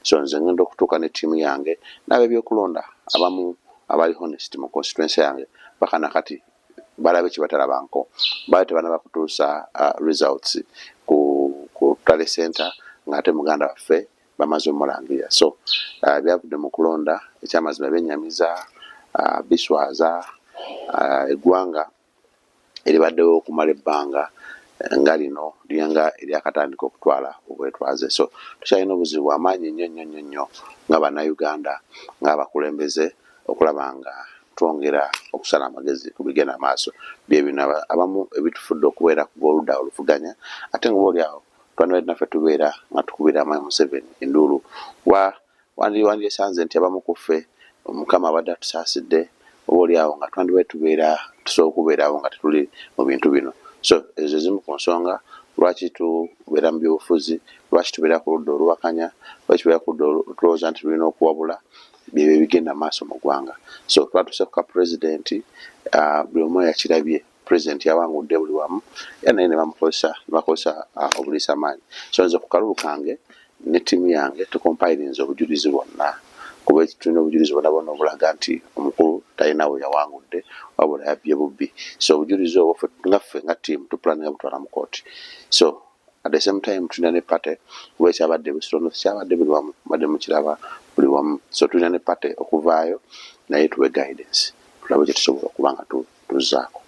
so nze ngenda okutuuka ne ttiimu yange n'ab'ebyokulonda abamu abali honest mu constituency yange bakana kati balabe kibatalabanko baali tebanaba kutuusa results ku Tale Center ng'ate muganda waffe bamaze omulangirira. So byavudde mu kulonda ekyamazima bennyamiza biswaza eggwanga eribaddewo okumala ebbanga nga lino lyanga eryakatandika okutwala obwetwaze. So tukyalina obuzibu amaanyi nnyo nga bannayuganda ng'abakulembeze okulaba nga twongera okusala amagezi ku bigenda maaso byebino abamu ebitufudde okubeera ku oludda oluvuganya ate nga obaoliawo twandibadde naffe tubeera nga tukubira amayi Museveni enduulu wandyesanze nti abamu ku ffe Mukama abadde atusaasidde obaoliawo nga twandibadde tubeera tusobola okubeerawo nga tetuli mu bintu bino. So ezo zimu ku nsonga lwaki tubeera mu byobufuzi, lwaki tubeera ku ludda oluwakanya, lwaki tubeera ku ludda tulowooza nti tulina okuwabula byebyo ebigenda maaso mu ggwanga. So twatuse ku pulezidenti buli omu yakirabye pulezidenti yawangudde buli wamu era naye ne bakozesa obuliisa maanyi. So nze ku kalulu kange ne ttiimu yange tukompayirinze obujulizi bwonna kuba tulina obujulizi bwonna obulaga nti omukulu talinawo yawangudde wabula yabbye bubbi. So obujulizi obwo ngaffe nga ttiimu tupulaninga butwala mu kooti. So at the same time tulina ne pate kuba ekyabadde busiro kyabadde buli wamu badde mukiraba buli wamu. So tulina ne pate okuvaayo naye tuwe guidance tulabe kye tusobola okuba nga tuzzaako.